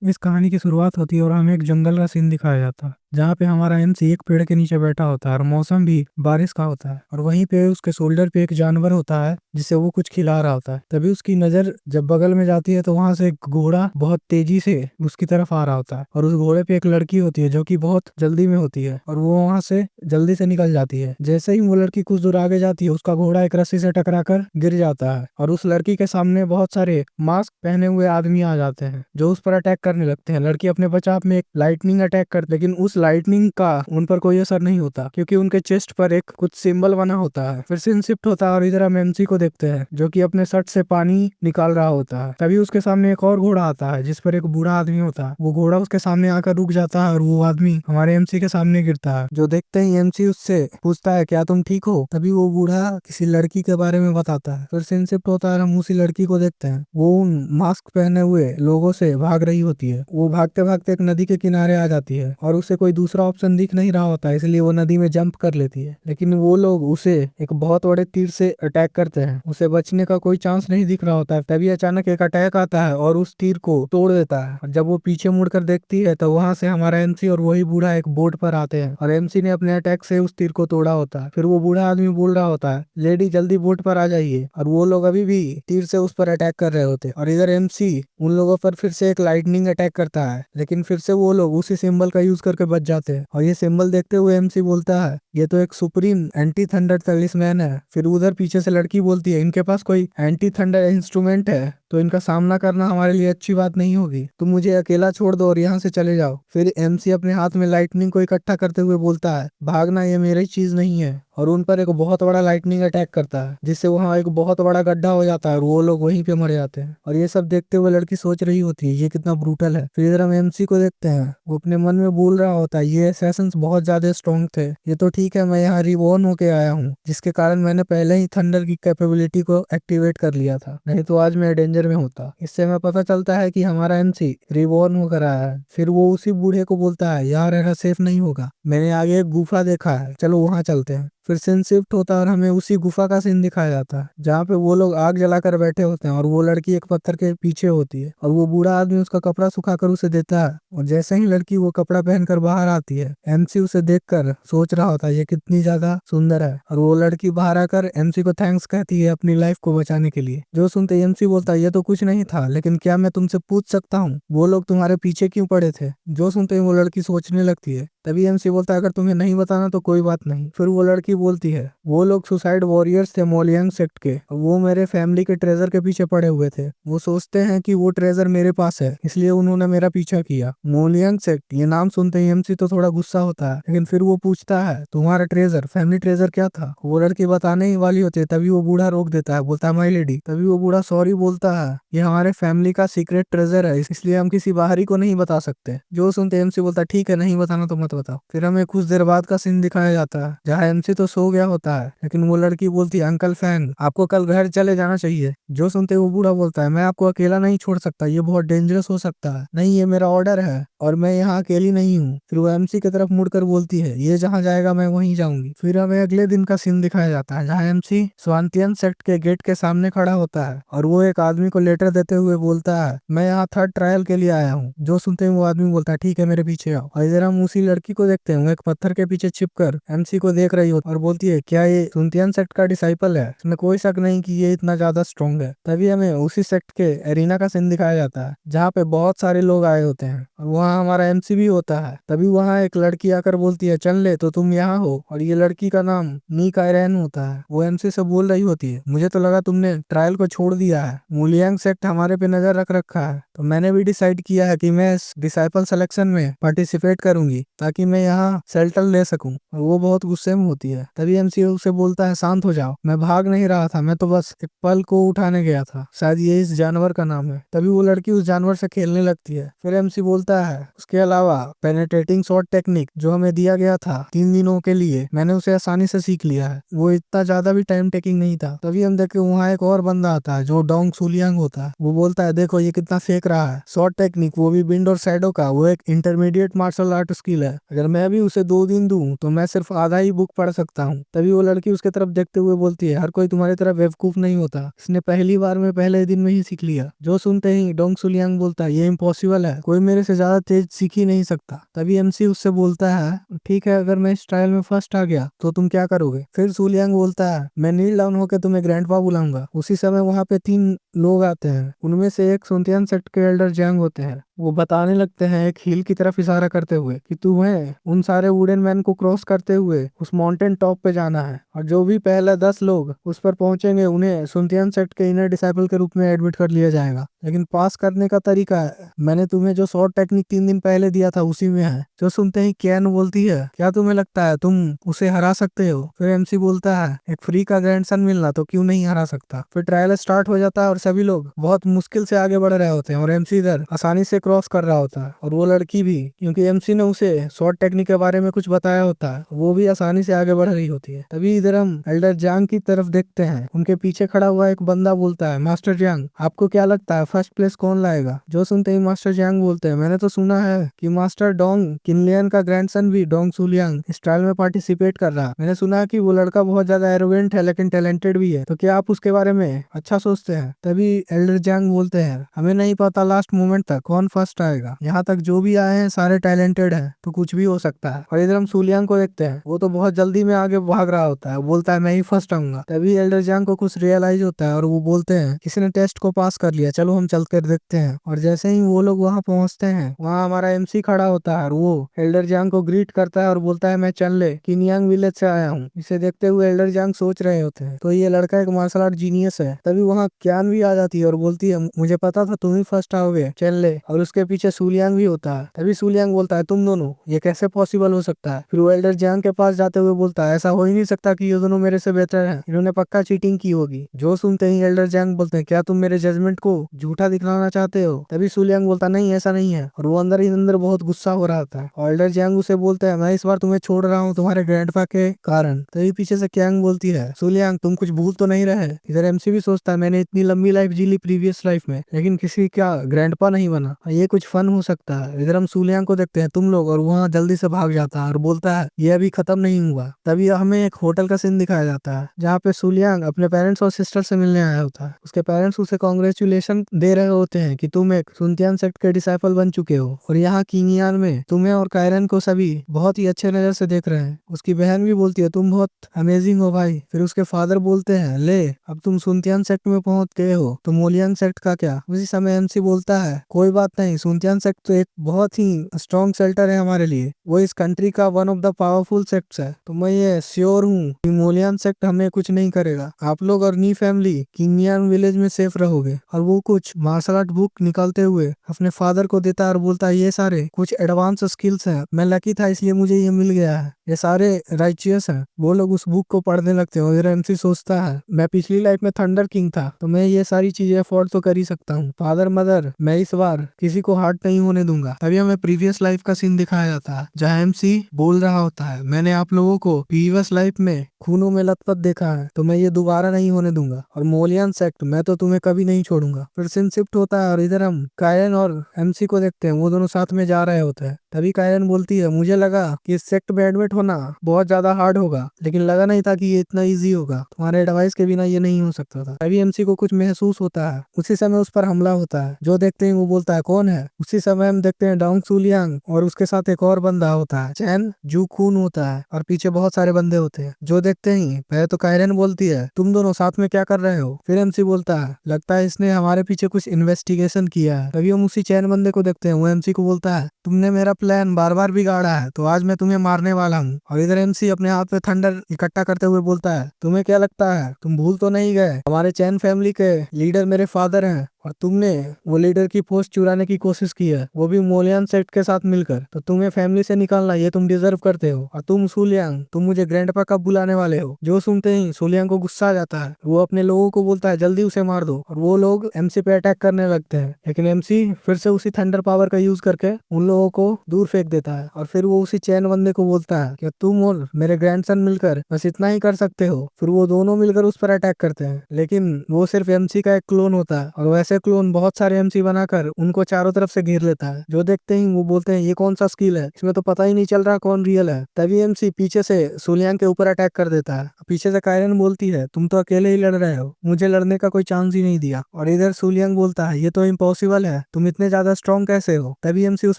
इस कहानी की शुरुआत होती है और हमें एक जंगल का सीन दिखाया जाता है जहाँ पे हमारा एमसी एक पेड़ के नीचे बैठा होता है और मौसम भी बारिश का होता है और वहीं पे उसके शोल्डर पे एक जानवर होता है जिसे वो कुछ खिला रहा होता है। तभी उसकी नजर जब बगल में जाती है तो वहां से एक घोड़ा बहुत तेजी से उसकी तरफ आ रहा होता है और उस घोड़े पे एक लड़की होती है जो कि बहुत जल्दी में होती है और वो वहां से जल्दी से निकल जाती है। जैसे ही वो लड़की कुछ दूर आगे जाती है उसका घोड़ा एक रस्सी से टकरा कर गिर जाता है और उस लड़की के सामने बहुत सारे मास्क पहने हुए आदमी आ जाते हैं जो उस पर अटैक करने लगते हैं। लड़की अपने बचाव में एक लाइटनिंग अटैक करती लेकिन उस लाइटनिंग का उन पर कोई असर नहीं होता क्योंकि उनके चेस्ट पर एक कुछ सिंबल बना होता है। फिर सीन शिफ्ट होता है और इधर हम एमसी को देखते हैं जो कि अपने शर्ट से पानी निकाल रहा होता है। तभी उसके सामने एक और घोड़ा आता है जिस पर एक बूढ़ा आदमी होता है। वो घोड़ा उसके सामने आकर रुक जाता है और वो आदमी हमारे एमसी के सामने गिरता है। जो देखते ही एमसी उससे पूछता है क्या तुम ठीक हो। तभी वो बूढ़ा किसी लड़की के बारे में बताता है। फिर सीन शिफ्ट होता है, हम उसी लड़की को देखते हैं। वो उन मास्क पहने हुए लोगों से भाग रही होती है। वो भागते भागते एक नदी के किनारे आ जाती है और उसे कोई दूसरा ऑप्शन दिख नहीं रहा होता है इसलिए वो नदी में जंप कर लेती है। लेकिन वो लोग उसे एक बहुत बड़े तीर से अटैक करते हैं। उसे बचने का कोई चांस नहीं दिख रहा होता है। तभी अचानक एक अटैक आता है और उस तीर को तोड़ देता है। और जब वो पीछे मुड़कर देखती है तो वहां से हमारा एमसी और वही बूढ़ा एक बोट पर आते हैं और एमसी ने अपने अटैक से उस तीर को तोड़ा होता है। फिर वो बूढ़ा आदमी बोल रहा होता है लेडी जल्दी बोट पर आ जाइए और वो लोग अभी भी तीर से उस पर अटैक कर रहे होते हैं। और इधर एमसी उन लोगों पर फिर से एक लाइटनिंग अटैक करता है लेकिन फिर से वो लोग उसी सिंबल का यूज करके बच जाते हैं। और ये सिंबल देखते हुए एमसी बोलता है ये तो एक सुप्रीम एंटी थंडर टैलिस्मैन है। फिर उधर पीछे से लड़की बोलती है इनके पास कोई एंटी थंडर इंस्ट्रूमेंट है तो इनका सामना करना हमारे लिए अच्छी बात नहीं होगी। तुम मुझे अकेला छोड़ दो और यहाँ से चले जाओ। फिर एमसी अपने हाथ में लाइटनिंग को इकट्ठा करते हुए बोलता है भागना ये मेरी चीज नहीं है और उन पर एक बहुत बड़ा लाइटनिंग अटैक करता है जिससे वहां एक बहुत बड़ा गड्ढा हो जाता है और वो लोग वहीं पे मर जाते हैं। और ये सब देखते हुए लड़की सोच रही होती है ये कितना ब्रूटल है। फिर इधर हम एमसी को देखते हैं, वो अपने मन में बोल रहा होता है ये असैसिन्स बहुत ज्यादा स्ट्रॉन्ग थे। ये तो ठीक है मैं यहाँ रिबॉर्न होके आया हूँ जिसके कारण मैंने पहले ही थंडर की कैपेबिलिटी को एक्टिवेट कर लिया था, नहीं तो आज मैं डेंजर में होता। इससे हमें पता चलता है कि हमारा एमसी रिबॉर्न होकर आया है। फिर वो उसी बूढ़े को बोलता है यार ऐसा सेफ नहीं होगा, मैंने आगे एक गुफा देखा है चलो वहां चलते हैं। फिर सीन शिफ्ट होता है और हमें उसी गुफा का सीन दिखाया जाता है जहाँ पे वो लोग आग जलाकर बैठे होते हैं और वो लड़की एक पत्थर के पीछे होती है और वो बूढ़ा आदमी उसका कपड़ा सुखाकर उसे देता है। और जैसे ही लड़की वो कपड़ा पहनकर बाहर आती है एमसी उसे देखकर सोच रहा होता है ये कितनी ज्यादा सुंदर है। और वो लड़की बाहर आकर एमसी को थैंक्स कहती है अपनी लाइफ को बचाने के लिए। जो सुनते एमसी बोलता है ये तो कुछ नहीं था लेकिन क्या मैं तुमसे पूछ सकता हूँ वो लोग तुम्हारे पीछे क्यों पड़े थे। जो सुनते ही वो लड़की सोचने लगती है। तभी एमसी बोलता है अगर तुम्हें नहीं बताना तो कोई बात नहीं। फिर वो लड़की बोलती है वो लोग सुसाइड वॉरियर्स थे मोलियंग सेक्ट के, वो मेरे फैमिली के ट्रेजर के पीछे पड़े हुए थे। वो सोचते हैं कि वो ट्रेजर मेरे पास है इसलिए उन्होंने मेरा पीछा किया। मोलियंग सेक्ट ये नाम सुनते ही एमसी तो थोड़ा गुस्सा होता है लेकिन फिर वो पूछता है तुम्हारा ट्रेजर फैमिली ट्रेजर क्या था। वो लड़की बताने ही वाली होती है तभी वो बूढ़ा रोक देता है, बोलता है माई लेडी। तभी वो बूढ़ा सॉरी बोलता है ये हमारे फैमिली का सीक्रेट ट्रेजर है इसलिए हम किसी बाहरी को नहीं बता सकते। जो सुनते एमसी बोलता है ठीक है नहीं बताना तो मत बताओ। फिर हमें कुछ देर बाद का सीन दिखाया जाता है जहाँ एमसी तो सो गया होता है लेकिन वो लड़की बोलती है अंकल फैन आपको कल घर चले जाना चाहिए। जो सुनते वो बूढ़ा बोलता है मैं आपको अकेला नहीं छोड़ सकता, ये बहुत डेंजरस हो सकता है, नहीं ये मेरा ऑर्डर है और मैं यहाँ अकेली नहीं हूँ। फिर वो एमसी की तरफ मुड़कर बोलती है ये जहाँ जाएगा मैं वहीं जाऊंगी। फिर हमें अगले दिन का सीन दिखाया जाता है जहाँ एमसी स्वांतियन सेक्ट के गेट के सामने खड़ा होता है और वो एक आदमी को लेटर देते हुए बोलता है मैं यहाँ थर्ड ट्रायल के लिए आया हूँ। जो सुनते ही वो आदमी बोलता है ठीक है मेरे पीछे आओ। और इधर हम उसी लड़की को देखते हैं वो एक पत्थर के पीछे छिपकर एमसी को देख रही होती और बोलती है क्या ये सुनतियन सेक्ट का डिसाइपल है, इसमें कोई शक नहीं कि ये इतना ज्यादा स्ट्रॉन्ग है। तभी हमें उसी सेक्ट के एरिना का सीन दिखाया जाता है जहाँ पे बहुत सारे लोग आए होते हैं और वहाँ हमारा एमसी भी होता है। तभी वहाँ एक लड़की आकर बोलती है चल ले तो तुम यहाँ हो, और ये लड़की का नाम नीक आयरन होता है। वो एमसी से बोल रही होती है मुझे तो लगा तुमने ट्रायल को छोड़ दिया है, मूलियांग सेक्ट हमारे पे नजर रख रखा है तो मैंने भी डिसाइड किया है कि मैं इस डिसाइपल सिलेक्शन में पार्टिसिपेट करूंगी ताकि मैं यहाँ सेल्टल ले सकूं। और वो बहुत गुस्से में होती है। तभी एमसी उसे बोलता है शांत हो जाओ, मैं भाग नहीं रहा था, मैं तो बस एक पल को उठाने गया था, शायद ये इस जानवर का नाम है। तभी वो लड़की उस जानवर से खेलने लगती है। फिर एमसी बोलता बोलता है उसके अलावा पेनिट्रेटिंग शॉट टेक्निक जो हमें दिया गया था 3 दिनों के लिए, मैंने उसे आसानी से सीख लिया है, वो इतना ज्यादा भी टाइम टेकिंग नहीं था। तभी हम देखे वहाँ एक और बंदा आता है जो डोंग सुलियांग होता है। वो बोलता है देखो ये कितना फेंक रहा है शॉट टेक्निक, वो भी विंड और शैडो का। वो एक इंटरमीडिएट मार्शल आर्ट स्किल है, अगर मैं भी उसे 2 दिन दूं तो मैं सिर्फ आधा ही बुक पढ़ सकता हूँ। तभी वो लड़की उसके तरफ देखते हुए बोलती है हर कोई तुम्हारी तरफ बेवकूफ नहीं होता, इसने पहली बार में पहले दिन में ही सीख लिया। जो सुनते ही डोंग सुलियांग बोलता है ये इम्पॉसिबल है, कोई मेरे से ज्यादा तेज सीख ही नहीं सकता। तभी एमसी उससे बोलता है ठीक है अगर मैं इस ट्रायल में फर्स्ट आ गया तो तुम क्या करोगे। फिर सुलियांग बोलता है मैं नील डाउन होकर तुम्हें ग्रैंडपा बुलाऊंगा। उसी समय वहाँ पे 3 लोग आते हैं, उनमें से एक सुनतियान सेक्ट के एल्डर जैंग होते हैं। वो बताने लगते हैं एक हिल की तरफ इशारा करते हुए कि तुम्हें उन सारे वुडन मैन को क्रॉस करते हुए उस माउंटेन टॉप पे जाना है, और जो भी पहले 10 लोग उस पर पहुंचेंगे उन्हें सुनतियान सेक्ट के इनर डिसाइपल के रूप में एडमिट कर लिया जाएगा। लेकिन पास करने का तरीका मैंने तुम्हें जो शॉर्ट टेक्निक 3 दिन पहले दिया था उसी में है। जो सुनते ही कैन बोलती है क्या तुम्हें लगता है तुम उसे हरा सकते हो। फिर एमसी बोलता है एक फ्री का ग्रैंडसन मिलना तो क्यों नहीं हरा सकता। फिर ट्रायल स्टार्ट हो जाता है और सभी लोग बहुत मुश्किल से आगे बढ़ रहे होते हैं और एमसी इधर आसानी से क्रॉस कर रहा होता है, और वो लड़की भी, क्योंकि एमसी ने उसे शॉर्ट टेक्निक के बारे में कुछ बताया होता है, वो भी आसानी से आगे बढ़ रही होती है। तभी इधर हम एल्डर जांग की तरफ देखते हैं, उनके पीछे खड़ा हुआ एक बंदा बोलता है मास्टर जांग आपको क्या लगता है फर्स्ट प्लेस कौन लाएगा। जो सुनते ही मास्टर जांग बोलते हैं मैंने तो सुना है कि मास्टर डोंग किनलियन का ग्रैंडसन भी डोंग सुलियांग इस ट्रायल में पार्टिसिपेट कर रहा है। मैंने सुना है कि वो लड़का बहुत ज्यादा एरोगेंट है लेकिन टैलेंटेड भी है, तो क्या आप उसके बारे में अच्छा सोचते हैं। तभी एल्डर जांग बोलते हैं हमें नहीं पता लास्ट मोमेंट तक कौन फर्स्ट आएगा, यहाँ तक जो भी आए हैं सारे टैलेंटेड हैं तो कुछ भी हो सकता है। और इधर हम सुलियांग को देखते हैं, वो तो बहुत जल्दी में आगे भाग रहा होता है, बोलता है मैं ही फर्स्ट आऊंगा। तभी एल्डर जांग को कुछ रियलाइज होता है और वो बोलते हैं किसी ने टेस्ट को पास कर लिया, चलो हम चल कर देखते हैं। और जैसे ही वो लोग वहाँ पहुंचते हैं वहाँ हमारा एमसी खड़ा होता है और वो एल्डर जांग को ग्रीट करता है और बोलता है मैं चनले किनियांग विलेज से आया हूँ। इसे देखते हुए एल्डर जांग सोच रहे होते हैं तो ये लड़का एक मार्शल आर्ट जीनियस है। तभी वहाँ क्यान भी आ जाती है और बोलती है मुझे पता था तुम ही फर्स्ट आओगे चनले, और उसके पीछे सुलियांग भी होता है। तभी सुलियांग बोलता है तुम दोनों ये कैसे पॉसिबल हो सकता है। फिर वो एल्डर जांग के पास जाते हुए बोलता है ऐसा हो ही नहीं सकता कि ये दोनों मेरे से बेहतर हैं, इन्होंने पक्का चीटिंग की होगी। जो सुनते ही एल्डर जांग बोलते हैं क्या तुम मेरे जजमेंट को झूठा दिखलाना चाहते हो। तभी सुलियांग बोलता नहीं ऐसा नहीं है, और वो अंदर ही अंदर बहुत गुस्सा हो रहा था। और एल्डर जांग उसे बोलते हैं मैं इस बार तुम्हें छोड़ रहा हूँ तुम्हारे ग्रैंडपा के कारण। तभी पीछे से क्यांग बोलती है सुलियांग तुम कुछ भूल तो नहीं रहे। इधर एमसी भी सोचता है मैंने इतनी लंबी लाइफ जी ली प्रीवियस लाइफ में लेकिन किसी का ग्रैंडपा नहीं बना, ये कुछ फन हो सकता है। इधर हम सुलियांग को देखते हैं तुम लोग, और वहाँ जल्दी से भाग जाता है और बोलता है ये अभी खत्म नहीं हुआ। तभी हमें एक होटल का सीन दिखाया जाता है जहाँ पे सुलियांग अपने पेरेंट्स और सिस्टर से मिलने आया होता है। उसके पेरेंट्स उसे कॉन्ग्रेचुलेशन दे रहे होते हैं कि तुम एक सुनतियान सेक्ट के डिसाइपल बन चुके हो, और यहाँ किंगियान में तुम्हें और कायरन को सभी बहुत ही अच्छे नजर से देख रहे हैं। उसकी बहन भी बोलती है तुम बहुत अमेजिंग हो भाई। फिर उसके फादर बोलते हैं ले अब तुम सुनतियान सेक्ट में पहुंच गए हो तो मोलियांग सेक्ट का क्या। उसी समय एमसी बोलता है कोई बात नहीं, सुनतियान सेक्ट तो एक बहुत ही स्ट्रॉन्ग शेल्टर है हमारे लिए, वो इस कंट्री का one of the powerful sects है, तो मैं ये श्योर हूँ कि मोलियान सेक्ट हमें कुछ नहीं करेगा। आप लोग और नी फैमिली किंगियान विलेज में सेफ रहोगे। और वो कुछ मार्शल आर्ट बुक निकालते हुए अपने फादर को देता है और बोलता है ये सारे कुछ एडवांस स्किल्स हैं, मैं लकी था इसलिए मुझे ये मिल गया है, ये सारे राइचियस हैं। वो लोग उस बुक को पढ़ने लगते हैं और एमसी सोचता है मैं पिछली लाइफ में थंडर किंग था तो मैं ये सारी चीजें अफोर्ड तो कर ही सकता हूँ। फादर मदर मैं इस बार किसी को हार्ट नहीं होने दूंगा। तभी हमें प्रीवियस लाइफ का सीन दिखाया जाता है जहाँ एमसी बोल रहा होता है मैंने आप लोगों को प्रीवियस लाइफ में खूनों में लथपथ देखा है तो मैं ये दोबारा नहीं होने दूंगा, और मोलियन सेक्ट मैं तो तुम्हें कभी नहीं छोड़ूंगा। फिर सीन शिफ्ट होता है और इधर हम कायरन और एमसी को देखते हैं, वो दोनों साथ में जा रहे होते हैं। तभी कायरन बोलती है मुझे लगा कि इस सेक्ट में एडमिट होना बहुत ज्यादा हार्ड होगा लेकिन लगा नहीं था कि ये इतना इजी होगा, तुम्हारे एडवाइस के बिना ये नहीं हो सकता था। तभी एमसी को कुछ महसूस होता है, उसी समय उस पर हमला होता है। जो देखते हैं वो बोलता है कौन है। उसी समय हम देखते हैं डोंग सुलियांग और उसके साथ एक और बंदा होता है चैन जू खून होता है, और पीछे बहुत सारे बंदे होते हैं। जो देखते ही पहले तो कायरन बोलती है तुम दोनों साथ में क्या कर रहे हो। फिर एमसी बोलता है लगता है इसने हमारे पीछे कुछ इन्वेस्टिगेशन किया है। तभी हम उसी चैन बंदे को देखते हैं, वो एमसी को बोलता है तुमने मेरा प्लान बार बार बिगाड़ा है तो आज मैं तुम्हें मारने वाला हूँ। और इधर एमसी अपने हाथ में थंडर इकट्ठा करते हुए बोलता है तुम्हें क्या लगता है तुम भूल तो नहीं गए हमारे चैन फैमिली के लीडर मेरे फादर हैं, और तुमने वो लीडर की पोस्ट चुराने की कोशिश की है, वो भी मोलियन सेक्ट के साथ मिलकर। तो तुम्हें फैमिली से निकालना ये तुम डिजर्व करते हो। और तुम सुलियांग, तुम मुझे ग्रैंडपा कब बुलाने वाले हो? जो सुनते ही सुलियांग को गुस्सा आ जाता है। वो अपने लोगों को बोलता है जल्दी उसे मार दो, और वो लोग एमसी पे अटैक करने लगते हैं। लेकिन एमसी फिर से उसी थंडर पावर का यूज करके उन लोगों को दूर फेंक देता है। और फिर वो उसी चैन बंदे को बोलता है कि तुम और मेरे ग्रैंडसन मिलकर बस इतना ही कर सकते हो। फिर वो दोनों मिलकर उस पर अटैक करते हैं, लेकिन वो सिर्फ एमसी का एक क्लोन होता है, और वैसे क्लोन बहुत सारे एमसी बनाकर उनको चारों तरफ से घेर लेता है। जो देखते ही वो बोलते हैं ये कौन सा स्किल है, इसमें तो पता ही नहीं चल रहा कौन रियल है। तभी एमसी पीछे से सुलियांग के ऊपर अटैक कर देता है। पीछे से कायरन बोलती है तुम तो अकेले ही लड़ रहे हो, मुझे लड़ने का कोई चांस ही नहीं दिया। और इधर सुलियांग बोलता है ये तो इम्पॉसिबल है, तुम इतने ज्यादा स्ट्रॉन्ग कैसे हो? तभी एमसी उस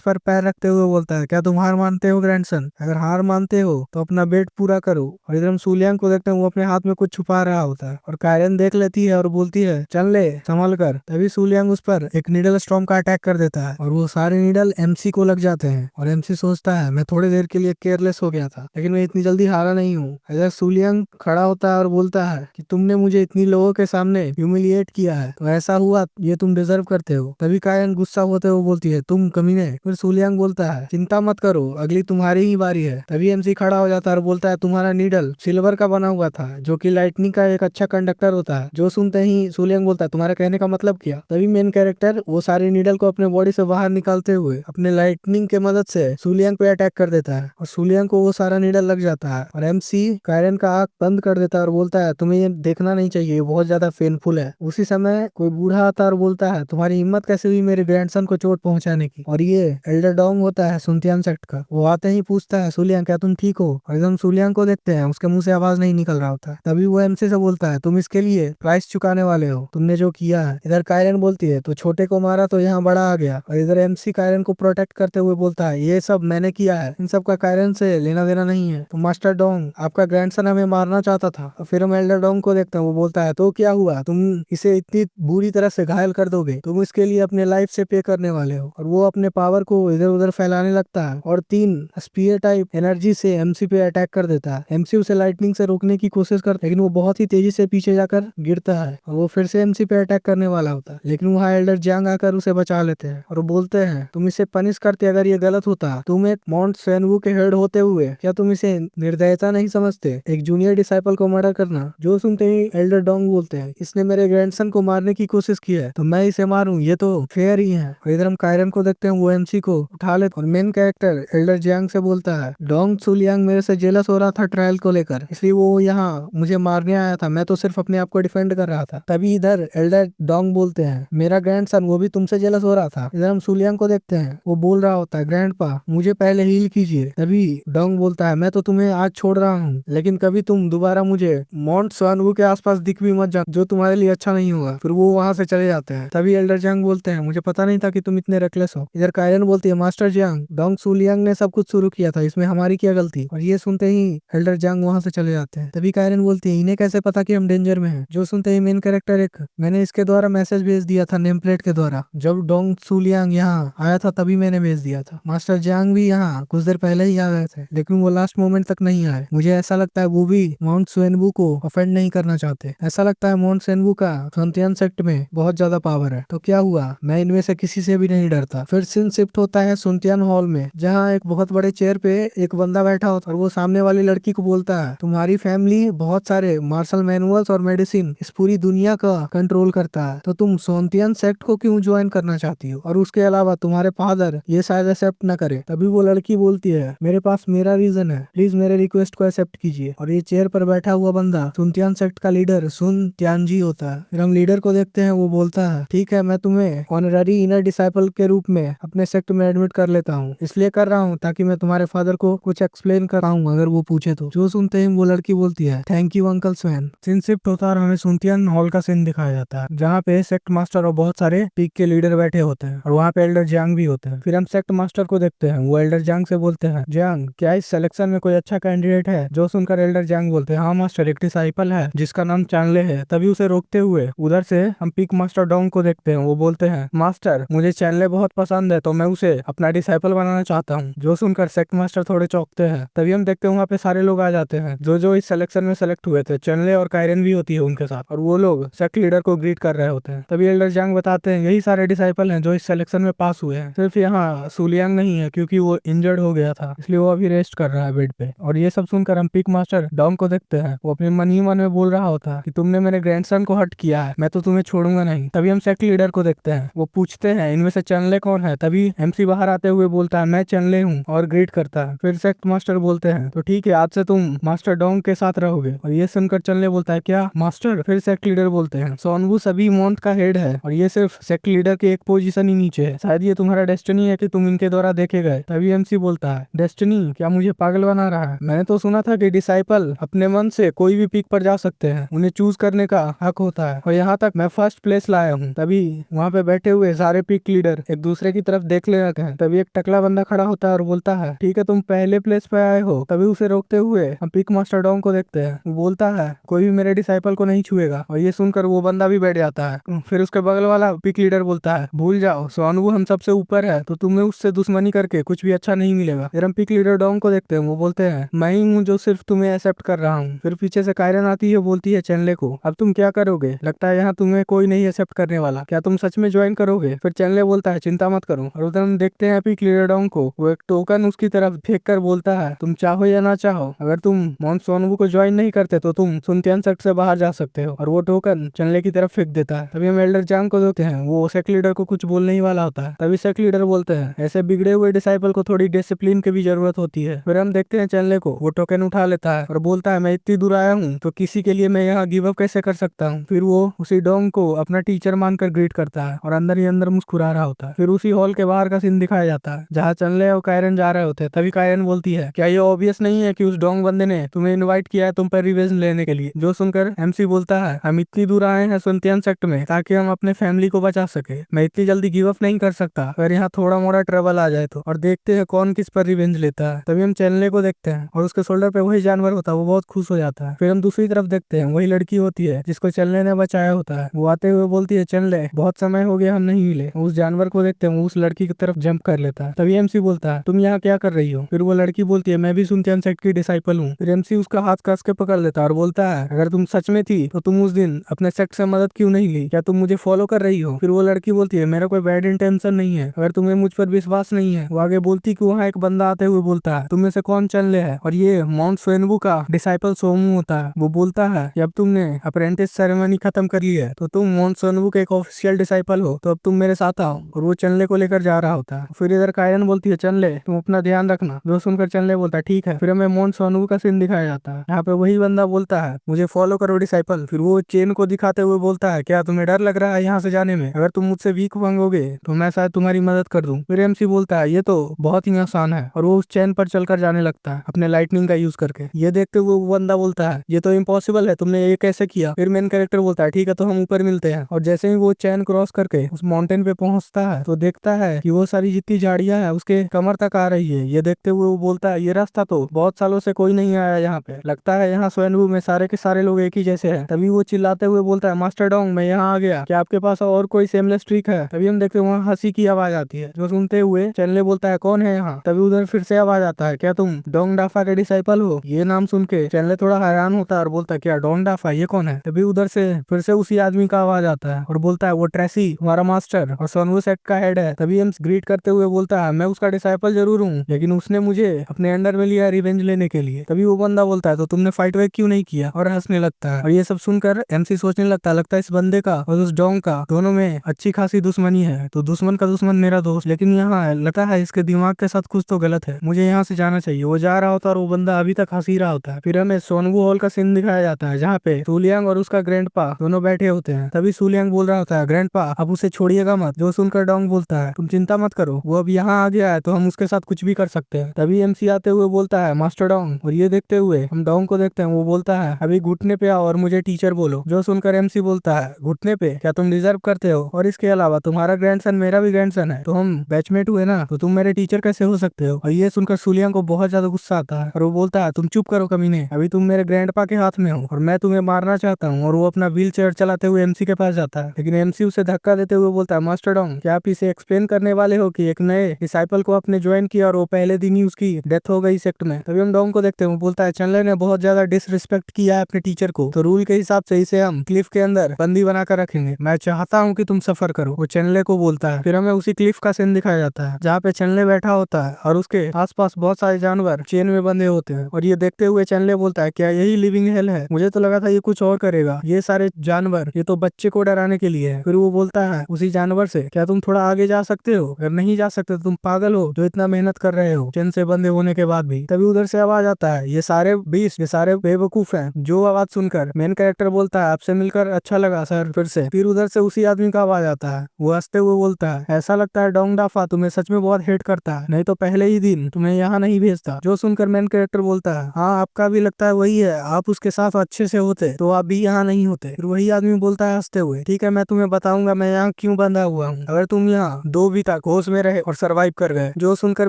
पर पैर रखते हुए बोलता है क्या तुम हार मानते हो ग्रैंडसन? अगर हार मानते हो तो अपना बेट पूरा करो। और इधर हम सुलियांग को देखते हैं, वो अपने हाथ में कुछ छुपा रहा होता है, और कायरन देख लेती है और बोलती है चल ले संभल कर। तभी सुलियांग उस पर एक नीडल स्टॉर्म का अटैक कर देता है, और वो सारे नीडल एमसी को लग जाते हैं। और एमसी सोचता है मैं थोड़ी देर के लिए केयरलेस हो गया था, लेकिन मैं इतनी जल्दी हारा नहीं हूँ। इधर सुलियांग खड़ा होता है और बोलता है कि तुमने मुझे इतनी लोगों के सामने ह्यूमिलिएट किया है, तो ऐसा हुआ ये तुम डिजर्व करते हो। तभी कायरन गुस्सा होते हुए बोलती है तुम कमीने। फिर सुलियांग बोलता है चिंता मत करो, अगली तुम्हारी ही बारी है। तभी एमसी खड़ा हो जाता है और बोलता है तुम्हारा नीडल सिल्वर का बना हुआ था, जो कि लाइटनिंग का एक अच्छा कंडक्टर होता है। जो सुनते ही सुलियांग बोलता है तुम्हारे कहने का मतलब क्या? तभी मेन कैरेक्टर वो सारे नीडल को अपने बॉडी से बाहर निकालते हुए अपने लाइटनिंग के मदद से सुलियांग पे अटैक कर देता है, और सुलियांग को वो सारा नीडल लग जाता है। और एमसी कायरन का आंख बंद कर देता है और बोलता है तुम्हें ये देखना नहीं चाहिए, ये बहुत ज्यादा पेनफुल है। उसी समय कोई बूढ़ा आता है और बोलता है तुम्हारी हिम्मत कैसे हुई मेरे ग्रैंडसन को चोट पहुंचाने की? और ये एल्डर डोंग होता है सुनतियान सेक्ट का। वो आते ही पूछता है सुलियांग क्या तुम ठीक हो? और एकदम सुलियांग को देखते हैं, उसके मुंह से आवाज नहीं निकल रहा होता। तभी वो एमसी से बोलता है तुम इसके लिए प्राइस चुकाने वाले हो, तुमने जो किया है। इधर कायरन बोलती है तो छोटे को मारा तो यहाँ बड़ा आ गया। और इधर एमसी कायरन को प्रोटेक्ट करते हुए बोलता है ये सब मैंने किया है, इन सब का कायरन से लेना देना नहीं है। तो मास्टर डोंग आपका ग्रैंडसन हमें मारना चाहता था। और फिर हम एल्डर डोंग को देखते हैं, वो बोलता है तो क्या हुआ, तुम इसे इतनी बुरी तरह से घायल कर दोगे, तुम इसके लिए अपने लाइफ से पे करने वाले हो। और वो अपने पावर को इधर उधर फैलाने लगता है और 3 स्पीयर टाइप एनर्जी से एमसी पे अटैक कर देता है। एमसी उसे लाइटनिंग से रोकने की कोशिश करता है, लेकिन वो बहुत ही तेजी से पीछे जाकर गिरता है, और वो फिर से एमसी पे अटैक करने वाला होता है। लेकिन वहाँ एल्डर जियांग आकर उसे बचा लेते हैं, और वो बोलते हैं तुम इसे पनिश करते अगर ये गलत होता। तुम एक माउंट सैनवू के हेड होते हुए क्या तुम इसे निर्दयता नहीं समझते, एक जूनियर डिसाइपल को मर्डर करना? जो सुनते ही एल्डर डोंग बोलते हैं इसने मेरे ग्रैंडसन को मारने की कोशिश की है तो मैं इसे मारूं, ये तो फेयर ही है। और इधर हम कायरन को देखते हैं, वो एमसी को उठा लेते, और मेन कैरेक्टर एल्डर जियांग से बोलता है डोंग सुलियांग मेरे से जेलस हो रहा था ट्रायल को लेकर, इसलिए वो यहाँ मुझे मारने आया था, मैं तो सिर्फ अपने आप को डिफेंड कर रहा था। तभी इधर एल्डर डोंग बोलते हैं मेरा ग्रैंडसन वो भी तुमसे जेलस हो रहा था। इधर हम सुलियांग को देखते हैं, वो बोल रहा होता है ग्रैंडपा मुझे पहले हील कीजिए। तभी डोंग बोलता है मैं तो तुम्हें आज छोड़ रहा हूँ, लेकिन कभी तुम दोबारा मुझे माउंट स्वानवू के आसपास दिख भी मत जा, जो तुम्हारे लिए अच्छा नहीं होगा। फिर वो वहां से चले जाते हैं। तभी एल्डर जियांग बोलते हैं मुझे पता नहीं था कि तुम इतने रेकलेस हो। इधर कायरन बोलती है मास्टर जियांग डोंग सुलियांग ने सब कुछ शुरू किया था, इसमें हमारी क्या गलती? और ये सुनते ही एल्डर जियांग वहां से चले जाते हैं। तभी कायरन बोलती है इन्हें कैसे पता कि हम डेंजर में हैं? जो सुनते ही मेन कैरेक्टर एक मैंने इसके द्वारा मैसेज भेज दिया था नेम प्लेट के द्वारा, जब डोंग सुलियांग यहाँ आया था तभी मैंने भेज दिया था। मास्टर जियांग भी यहाँ कुछ देर पहले ही आ गए थे, लेकिन वो लास्ट मोमेंट तक नहीं आए। मुझे ऐसा लगता है वो भी माउंट सुएनबू को ऑफेंड नहीं करना चाहते। ऐसा लगता है माउंट सुएनबू का सुनतियान सेक्ट में बहुत ज्यादा पावर है। तो क्या हुआ, मैं इनमें से किसी से भी नहीं डरता। फिर सीन शिफ्ट होता है सुनतियान हॉल में, जहाँ एक बहुत बड़े चेयर पे एक बंदा बैठा होता है, और वो सामने वाली लड़की को बोलता है तुम्हारी फैमिली बहुत सारे मार्शल मैनुअल्स और मेडिसिन इस पूरी दुनिया का कंट्रोल करता है, तो तुम सोनतियन सेक्ट को क्यों ज्वाइन करना चाहती हो? और उसके अलावा तुम्हारे फादर ये शायद एक्सेप्ट न करे। तभी वो लड़की बोलती है मेरे पास मेरा रीजन है, प्लीज मेरे रिक्वेस्ट को एक्सेप्ट कीजिए। और ये चेयर पर बैठा हुआ बंदा सुनतियन सेक्ट का लीडर सुन त्यानजी होता है। फिर हम लीडर को देखते हैं, वो बोलता है ठीक है मैं तुम्हें ऑनररी इनर डिसाइपल के रूप में अपने सेक्ट में एडमिट कर लेता हूँ, इसलिए कर रहा हूँ ताकि मैं तुम्हारे फादर को कुछ एक्सप्लेन कर पाऊँ अगर वो पूछे तो। जो सुनते ही वो लड़की बोलती है thank you uncle Swain. Scene shift होता है और हमें सुनतियन हॉल का सीन दिखाया जाता है, जहाँ पे सेक्ट मास्टर और बहुत सारे पीक के लीडर बैठे होते हैं, और वहाँ पे एल्डर जियांग भी होते हैं। फिर हम सेक्ट मास्टर को देखते हैं, वो एल्डर जियांग से बोलते हैं जियांग क्या इस सिलेक्शन में कोई अच्छा कैंडिडेट है? जो सुनकर एल्डर जियांग बोलते हैं हाँ मास्टर, एक डिसाइपल है जिसका नाम चांगले है। तभी उसे रोकते हुए उधर से हम पीक मास्टर डोंग को देखते हैं, वो बोलते हैं मास्टर मुझे चैनले बहुत पसंद है, तो मैं उसे अपना डिसाइपल बनाना चाहता हूँ। जो सुनकर सेक्ट मास्टर थोड़े चौंकते हैं। तभी हम देखते हैं वहाँ पे सारे लोग आ जाते हैं जो इस सिलेक्शन में सेलेक्ट हुए थे, चैनले और कायरन भी होती है उनके साथ, और वो लोग सेक्ट लीडर को ग्रीट कर रहे होते हैं। तभी एल्डर जांग बताते हैं यही सारे डिसाइपल हैं जो इस सिलेक्शन में पास हुए हैं, सिर्फ यहाँ सुलियांग नहीं है क्योंकि वो इंजर्ड हो गया था, इसलिए वो अभी रेस्ट कर रहा है बेड पे। और ये सब सुनकर हम पिक मास्टर डोंग को देखते हैं, वो अपने मन ही मन में बोल रहा होता है कि तुमने मेरे ग्रैंडसन को हर्ट किया है, मैं तो तुम्हें छोड़ूंगा नहीं। तभी हम सेक्ट लीडर को देखते हैं, वो पूछते हैं इनमें से चैनले कौन है। तभी एमसी बाहर आते हुए बोलता है मैं चैनले हूँ और ग्रीट करता है। फिर सेक्ट मास्टर बोलते हैं तो ठीक है, आज से तुम मास्टर डोंग के साथ रहोगे। और ये सुनकर चैनले बोलता है क्या मास्टर? फिर सेक्ट लीडर बोलते हैं सोनवू सभी मॉन्थ का हेड है और ये सिर्फ सेक्ट लीडर के एक पोजीशन ही नीचे है, शायद ये तुम्हारा डेस्टिनी है कि तुम इनके द्वारा देखे गए। तभी एमसी बोलता है डेस्टिनी? क्या मुझे पागल बना रहा है? मैंने तो सुना था कि डिसाइपल अपने मन से कोई भी पीक पर जा सकते हैं, उन्हें चूज करने का हक होता है और यहाँ तक मैं फर्स्ट प्लेस लाया हूँ। तभी वहाँ पे बैठे हुए सारे पीक लीडर एक दूसरे की तरफ देख ले रखे हैं। तभी एक टकला बंदा खड़ा होता है और बोलता है ठीक है तुम पहले प्लेस पे आए हो। तभी उसे रोकते हुए हम पिक मास्टर डोंग को देखते हैं, वो बोलता है कोई भी मेरे डिसाइपल को नहीं छुएगा। और ये सुनकर वो बंदा भी बैठ जाता है। फिर उसके बगल वाला पिक लीडर बोलता है भूल जाओ, सोनवू हम सबसे ऊपर है तो तुम्हें उससे दुश्मनी करके कुछ भी अच्छा नहीं मिलेगा। फिर हम पिक लीडर डोंग को देखते हैं, वो बोलते हैं मैं ही हूँ जो सिर्फ तुम्हें एक्सेप्ट कर रहा हूँ। फिर पीछे से कायरन आती है, बोलती है चैनले को अब तुम क्या करोगे? लगता है यहाँ तुम्हें कोई नहीं एक्सेप्ट करने वाला, क्या तुम सच में ज्वाइन करोगे? फिर चैनले बोलता है चिंता मत करो। और उधर हम देखते हैं पिक लीडर डोंग को, वो एक टोकन उसकी तरफ फेंक कर बोलता है तुम चाहो या ना चाहो, अगर तुम मॉन्ट सोनवू को ज्वाइन नहीं करते तो तुम सुनतियान सेक्ट से बाहर जा सकते हो। और वो टोकन चैनले की तरफ फेंक देता है। तभी हम एल्डर जांग को देखते हैं, वो सेक्ट लीडर को कुछ बोलने ही वाला होता है। तभी सेक्ट लीडर बोलते हैं ऐसे बिगड़े हुए डिसाइपल को थोड़ी डिसिप्लिन की भी जरूरत होती है। फिर हम देखते हैं चैनले को, वो टोकन उठा लेता है और बोलता है मैं इतनी दूर आया हूँ तो किसी के लिए मैं यहाँ गिव अप कैसे कर सकता हूँ। फिर वो उसी डोंग को अपना टीचर मानकर ग्रीट करता है और अंदर ही अंदर मुस्कुरा रहा होता है। फिर उसी हॉल के बाहर का सीन दिखाया जाता है जहाँ चैनले और कायरन जा रहे होते हैं। तभी कायरन बोलती है क्या ये ऑब्वियस नहीं है कि उस डोंग बंदे ने तुम्हें इनवाइट किया है तुम पर रिवेंज लेने के लिए? जो सुनकर एमसी बोलता है हम इतनी दूर आए हैं सुनतियान सेक्ट में ताकि हम अपने फैमिली को बचा सके, मैं इतनी जल्दी गिव अप नहीं कर सकता अगर यहाँ थोड़ा मोड़ा ट्रबल आ जाए तो। और देखते हैं कौन किस पर रिवेंज लेता है। तभी हम चैनले को देखते हैं और उसके शोल्डर पे वही जानवर होता है, वो बहुत खुश हो जाता है। फिर हम दूसरी तरफ देखते हैं, वही लड़की होती है जिसको चैनले ने बचाया होता है, वो आते हुए बोलती है चैनले बहुत समय हो गया हम नहीं मिले। उस जानवर को देखते हैं, वो उस लड़की की तरफ जंप कर लेता है। तभी एमसी बोलता है तुम यहाँ क्या कर रही हो? फिर वो लड़की बोलती है मैं भी सुनतियान सेक्ट की डिसाइपल हूँ। फिर एमसी उसका हाथ कस के पकड़ लेता है और बोलता है अगर तुम सच में थी तो तुम उस दिन अपने सेक्ट से मदद क्यों नहीं ली? क्या तुम मुझे फॉलो कर रही हो? फिर वो लड़की बोलती है मेरा कोई बैड इंटेंशन नहीं है, अगर तुम्हें मुझ पर विश्वास नहीं है। वो आगे बोलती कि वहाँ एक बंदा आते हुए बोलता है तुम में से कौन चैनले है? और ये माउंट सोनवू का डिसाइपल सोमू होता है। वो बोलता है कि अब तुमने अप्रेंटिस सेरेमनी खत्म कर ली है तो तुम माउंट सोनवू के एक ऑफिशियल डिसाइपल हो, तो अब तुम मेरे साथ आओ। और वो चैनले को लेकर जा रहा होता है। फिर इधर कायरन बोलती है चैनले तुम अपना ध्यान रखना। जो सुनकर चैनले बोलता है ठीक है। फिर हमें माउंट सोनवू का सीन दिखाया जाता है, यहाँ पे वही बंदा बोलता है मुझे फॉलो करो डिसाइपल। फिर वो चेन को दिखाते हुए बोलता है क्या तुम्हें डर लग रहा है यहाँ से जाने में? अगर तुम मुझसे वीक मांगोगे तो मैं शायद तुम्हारी मदद कर दूं। फिर एमसी बोलता है ये तो बहुत ही आसान है और वो उस चैन पर चलकर जाने लगता है अपने लाइटनिंग का यूज करके। ये देखते हुए वो बंदा बोलता है ये तो इम्पॉसिबल है, तुमने ये कैसे किया? फिर मेन कैरेक्टर बोलता है ठीक है तो हम ऊपर मिलते हैं। और जैसे ही वो चैन क्रॉस करके उस माउंटेन पे पहुंचता है तो देखता है कि वो सारी जितनी झाड़ियां है उसके कमर तक आ रही है। ये देखते हुए वो बोलता है ये रास्ता तो बहुत सालों से कोई नहीं आया यहाँ पे, लगता है यहाँ सोनवू में सारे के सारे लोग एक ही जैसे हैं। तभी वो चिल्लाते हुए बोलता है मास्टर डोंग मैं यहाँ आ गया, क्या आपके पास और कोई सेमलेस ट्रिक है? तभी हम देखते हैं वहाँ हंसी की आवाज आती है। जो सुनते हुए चैनले बोलता है कौन है यहाँ? तभी उधर फिर से आवाज आता है क्या तुम डोंग डाफा के डिसाइपल हो? ये नाम सुन के चैनले थोड़ा हैरान होता है और बोलता है क्या डोंग डाफा ये कौन है? तभी उधर से फिर से उसी आदमी का आवाज आता है और बोलता है वो ट्रेसी हमारा मास्टर और सोनवू सेक्ट का हेड है। तभी हम ग्रीट करते हुए बोलता है मैं उसका डिसाइपल जरूर हूँ लेकिन उसने मुझे अपने अंडर में लिया रिवेंज लेने के लिए। तभी वो बंदा बोलता है तो तुमने फाइट वैक क्यों नहीं किया? और हंसने लगता है। और ये सब सुनकर एमसी सोचने लगता है इस बंदे का और उस डोंग का दोनों में अच्छी खासी दुश्मनी है, तो दुश्मन का दुश्मन मेरा दोस्त। लेकिन यहाँ लगता है इसके दिमाग के साथ कुछ तो गलत है, मुझे यहाँ से जाना चाहिए। वो जा रहा होता है और वो बंदा अभी तक हंसी रहा होता है। फिर हमें सोनवू हॉल का सीन दिखाया जाता है जहाँ पे सुलियांग और उसका ग्रैंडपा दोनों बैठे होते हैं। तभी सुलियांग बोल रहा होता है ग्रैंडपा अब उसे छोड़िएगा मत। जो सुनकर डोंग बोलता है तुम चिंता मत करो, वो अब यहाँ आ गया है तो हम उसके साथ कुछ भी कर सकते हैं। तभी एमसी आते हुए बोलता है मास्टर डोंग। और ये देखते हुए हम डोंग को देखते हैं, वो बोलता है अभी घुटने पे आओ और मुझे टीचर बोलो। जो सुनकर एमसी बोलता है घुटने पे? क्या तुम डिजर्व करते हो? और इसके अलावा तुम्हारा ग्रैंडसन मेरा भी ग्रैंडसन है, तो हम बैचमेट हुए ना, तो तुम मेरे टीचर कैसे हो सकते हो? और ये सुनकर सुलियांग को बहुत ज्यादा गुस्सा आता है और वो बोलता है तुम चुप करो कमीने, अभी तुम मेरे ग्रैंडपा के हाथ में हो और मैं तुम्हें मारना चाहता हूँ। और वो अपना व्हील चेयर चलाते हुए एमसी के पास जाता है, लेकिन एमसी उसे धक्का देते हुए बोलता है मास्टर डोंग क्या आप इसे एक्सप्लेन करने वाले हो कि एक नए डिसाइपल को आपने ज्वाइन किया और वो पहले दिन ही उसकी डेथ हो गई सेक्ट में? तभी हम डोंग को देखते हैं, वो बोलता है चैनलर ने बहुत ज्यादा डिसरिस्पेक्ट किया है अपने टीचर को, तो रूल के हिसाब से इसे हम क्लिफ के अंदर बंदी बनाकर रखेंगे। रखेंगे, मैं चाहता हूँ कि तुम सफर करो, वो चेनले को बोलता है। फिर हमें उसी क्लिफ का सीन दिखाया जाता है जहाँ पे चेनले बैठा होता है और उसके आसपास बहुत सारे जानवर चेन में बंधे होते हैं। और ये देखते हुए चेनले बोलता है, क्या यही लिविंग हेल है? मुझे तो लगा था ये कुछ और करेगा। ये सारे जानवर ये तो बच्चे को डराने के लिए है। फिर वो बोलता है उसी जानवर से, क्या तुम थोड़ा आगे जा सकते हो? अगर नहीं जा सकते तो तुम पागल हो जो इतना मेहनत कर रहे हो चेन से बंधे होने के बाद भी। तभी उधर से आवाज आता है, ये सारे बीस्ट, ये सारे बेवकूफ हैं। जो आवाज सुनकर मेन कैरेक्टर बोलता है, आपसे मिलकर अच्छा लगा सर फिर से। फिर उधर से उसी आदमी का आवाज आता है, वो हंसते हुए बोलता है, ऐसा लगता है डोंग डाफा तुम्हें सच में बहुत हेट करता है, नहीं तो पहले ही दिन तुम्हें यहाँ नहीं भेजता। जो सुनकर मेन कैरेक्टर बोलता है, हाँ आपका भी लगता है वही है, आप उसके साथ अच्छे से होते तो आप भी यहाँ नहीं होते। फिर वही आदमी बोलता है हंसते हुए, ठीक है मैं तुम्हें बताऊंगा मैं यहाँ क्यों बंधा हुआ हूँ, अगर तुम यहाँ 2 तक होश में रहे और सरवाइव कर गए। जो सुनकर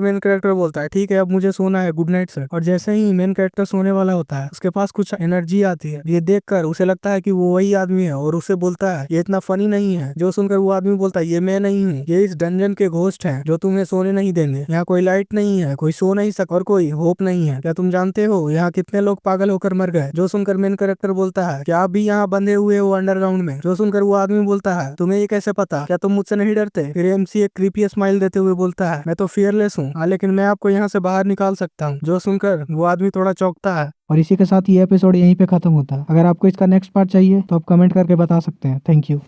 मेन कैरेक्टर बोलता है, ठीक है अब मुझे सोना है, गुड नाइट सर। और जैसे ही मेन कैरेक्टर सोने वाला होता है उसके पास कुछ एनर्जी आती है। ये देखकर उसे लगता है कि वो वही आदमी है और उसे बोलता है, ये इतना फनी नहीं है। जो सुनकर वो आदमी बोलता है, ये मैं नहीं हूँ, ये इस डंजन के घोस्ट हैं जो तुम्हें सोने नहीं देंगे। यहाँ कोई लाइट नहीं है, कोई सो नहीं सकता और कोई होप नहीं है। क्या तुम जानते हो यहाँ कितने लोग पागल होकर मर गए? जो सुनकर मेन कैरेक्टर बोलता है, क्या आप भी यहाँ बंधे हुए हो अंडरग्राउंड में? जो सुनकर वो आदमी बोलता है, तुम्हें ये कैसे पता? क्या तुम मुझसे नहीं डरते? फिर एमसी एक क्रीपी स्माइल देते हुए बोलता है, मैं तो फियरलेस हूँ, हाँ लेकिन मैं आपको यहाँ से बाहर निकाल सकता हूँ। जो सुनकर वो आदमी थोड़ा चौंकता है। और इसी के साथ ये एपिसोड यहीं पे खत्म होता है। अगर आपको इसका नेक्स्ट पार्ट चाहिए तो आप कमेंट करके बता सकते हैं। Thank you.